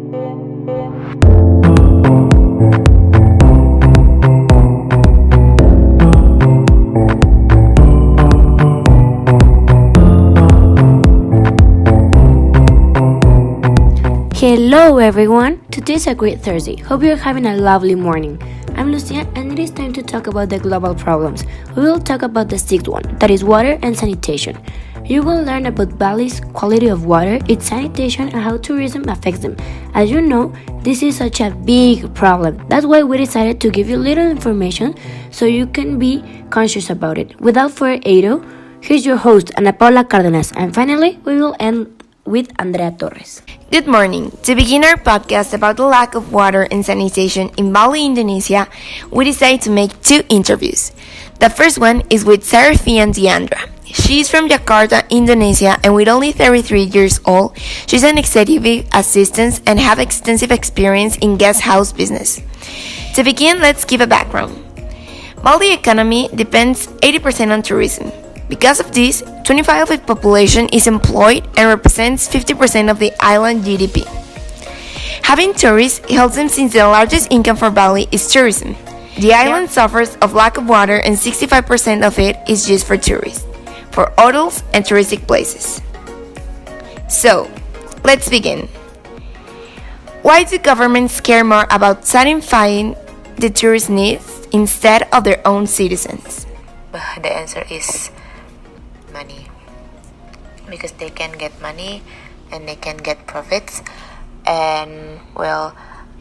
Hello everyone! Today is a great Thursday. Hope you're having a lovely morning. I'm Lucia and it is time to talk about the global problems. We will talk about the sixth one, that is water and sanitation. You will learn about Bali's quality of water, its sanitation, and how tourism affects them. As you know, this is such a big problem. That's why we decided to give you little information so you can be conscious about it. Without further ado, here's your host, Ana Paula Cárdenas, and finally, we will end with Andrea Torres. Good morning. To begin our podcast about the lack of water and sanitation in Bali, Indonesia, we decided to make two interviews. The first one is with Seraphine Diandra. She's from Jakarta, Indonesia, and with only 33 years old, she's an executive assistant and have extensive experience in guest house business. To begin, let's give a background. Bali economy depends 80% on tourism. Because of this, 25% of its population is employed and represents 50% of the island GDP. Having tourists helps them since the largest income for Bali is tourism. The island suffers of lack of water and 65% of it is used for tourists, for hotels and touristic places. So, let's begin. Why do governments care more about satisfying the tourist needs instead of their own citizens? The answer is money, because they can get money and they can get profits. And well,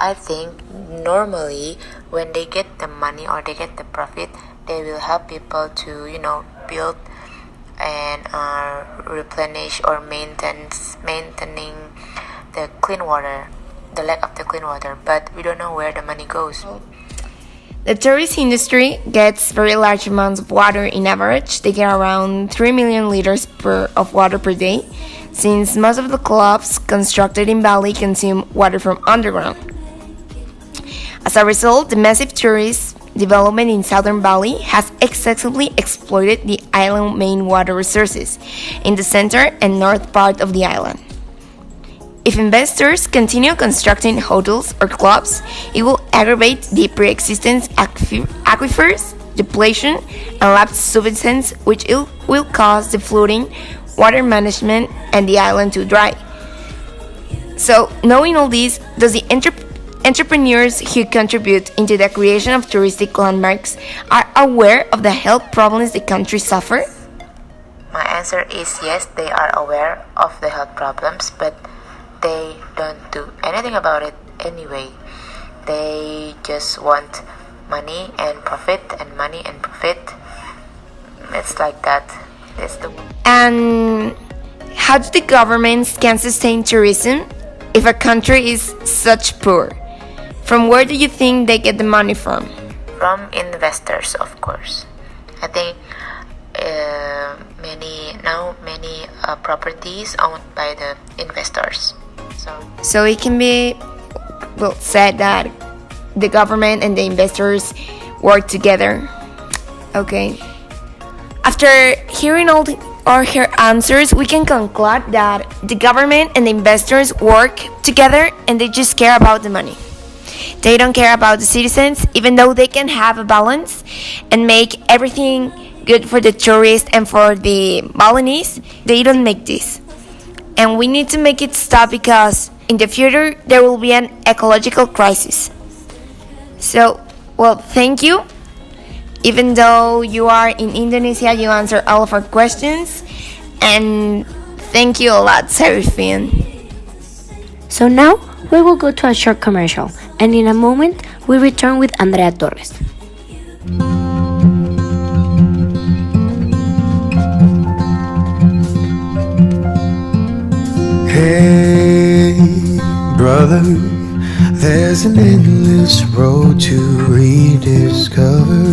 I think normally when they get the money or they get the profit, they will help people to build and replenish or maintaining the clean water, the lack of the clean water, but we don't know where the money goes. The tourist industry gets very large amounts of water in average. They get around 3 million liters of water per day, since most of the clubs constructed in Bali consume water from underground. As a result, the massive tourist development in southern Bali has excessively exploited the island's main water resources in the center and north part of the island. If investors continue constructing hotels or clubs, it will aggravate the pre-existing aquifers, depletion, and lapse subsidence, which will cause the flooding, water management, and the island to dry. So, knowing all this, does the entrepreneurs who contribute into the creation of touristic landmarks are aware of the health problems the country suffers? My answer is yes, they are aware of the health problems, but they don't do anything about it anyway. They just want money and profit and money and profit. It's like that. And how do the governments can sustain tourism if a country is such poor? From where do you think they get the money from? From investors, of course. I think many properties owned by the investors. So it can be said that the government and the investors work together. Okay. After hearing all her answers, we can conclude that the government and the investors work together and they just care about the money. They don't care about the citizens, even though they can have a balance and make everything good for the tourists and for the Balinese. They don't make this. And we need to make it stop because in the future there will be an ecological crisis. So, thank you. Even though you are in Indonesia, you answer all of our questions. And thank you a lot, Seraphine. So now we will go to a short commercial, and in a moment we return with Andrea Torres. Hey, brother, there's an endless road to rediscover.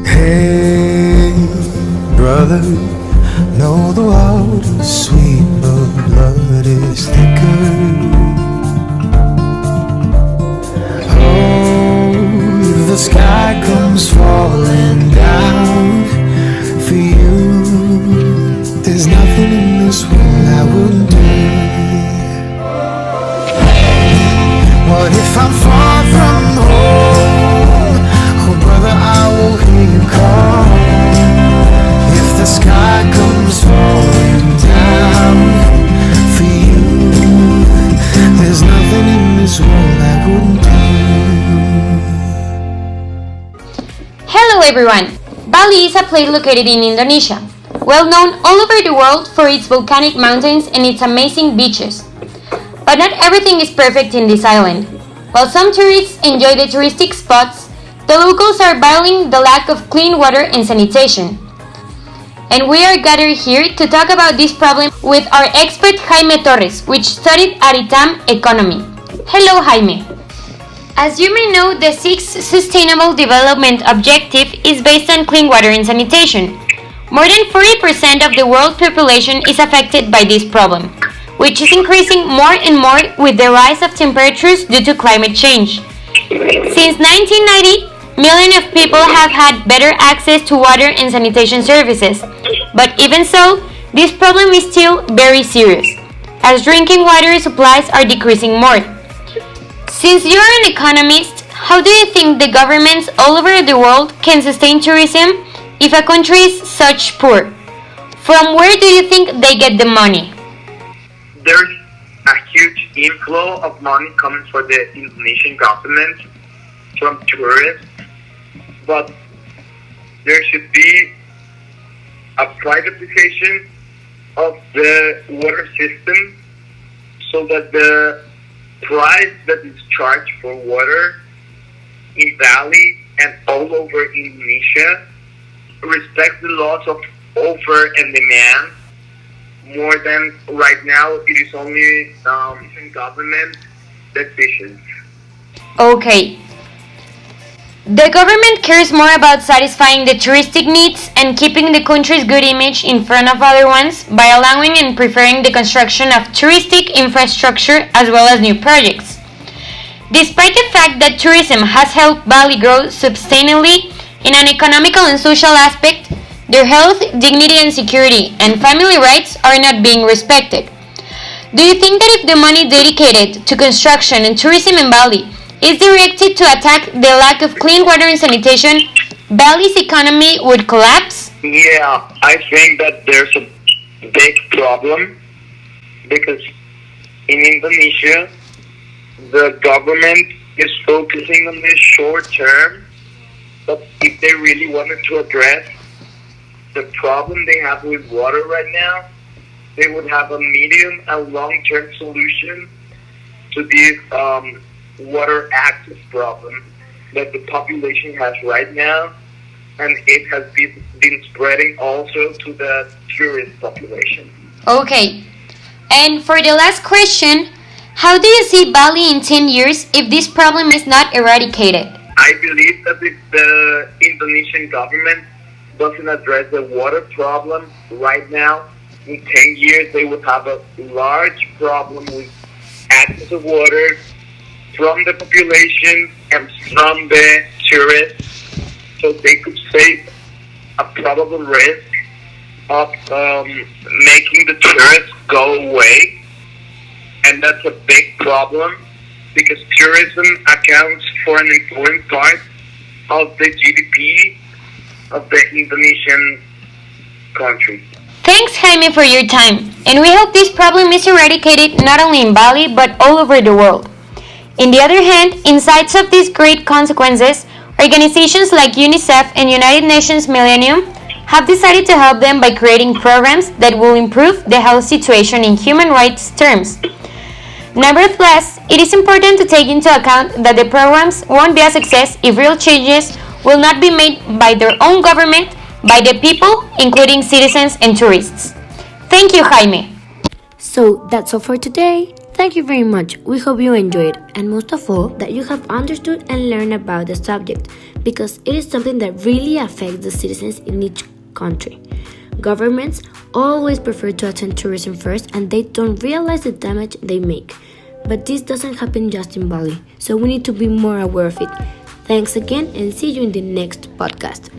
Hey, brother, know the water's sweet, but blood is thicker. Oh, the sky comes falling down for you. There's nothing in this world I wouldn't do. this world I wouldn't do. Hello everyone! Bali is a place located in Indonesia, well known all over the world for its volcanic mountains and its amazing beaches. But not everything is perfect in this island. While some tourists enjoy the touristic spots, the locals are battling the lack of clean water and sanitation. And we are gathered here to talk about this problem with our expert Jaime Torres, which studied at ITAM Economy. Hello Jaime! As you may know, the sixth Sustainable Development Objective is based on clean water and sanitation. More than 40% of the world population is affected by this problem, which is increasing more and more with the rise of temperatures due to climate change. Since 1990, millions of people have had better access to water and sanitation services. But even so, this problem is still very serious, as drinking water supplies are decreasing more. Since you are an economist, how do you think the governments all over the world can sustain tourism if a country is such poor? From where do you think they get the money? There's a huge inflow of money coming for the Indonesian government from tourists, but there should be a privatization of the water system so that the price that is charged for water in Bali and all over Indonesia respects the laws of offer and demand more than right now. It is only government decisions. Okay. The government cares more about satisfying the touristic needs and keeping the country's good image in front of other ones by allowing and preferring the construction of touristic infrastructure as well as new projects. Despite the fact that tourism has helped Bali grow substantially in an economical and social aspect, their health, dignity and security and family rights are not being respected. Do you think that if the money dedicated to construction and tourism in Bali is directed to attack the lack of clean water and sanitation, Bali's economy would collapse? Yeah, I think that there's a big problem because in Indonesia, the government is focusing on the short term, but if they really wanted to address the problem they have with water right now, they would have a medium and long-term solution to this water access problem that the population has right now, and it has been spreading also to the tourist population. Okay. And for the last question, how do you see Bali in 10 years if this problem is not eradicated? I believe that if the Indonesian government doesn't address the water problem right now, in 10 years they would have a large problem with access to water from the population and from the tourists, so they could face a probable risk of making the tourists go away, and that's a big problem because tourism accounts for an important part of the GDP of the Indonesian country. Thanks Jaime for your time, and we hope this problem is eradicated not only in Bali but all over the world. On the other hand, in sight of these great consequences, organizations like UNICEF and United Nations Millennium have decided to help them by creating programs that will improve the health situation in human rights terms. Nevertheless, it is important to take into account that the programs won't be a success if real changes will not be made by their own government, by the people, including citizens and tourists. Thank you, Jaime. So that's all for today. Thank you very much. We hope you enjoyed, and most of all, that you have understood and learned about the subject, because it is something that really affects the citizens in each country. Governments always prefer to attend tourism first, and they don't realize the damage they make. But this doesn't happen just in Bali, so we need to be more aware of it. Thanks again, and see you in the next podcast.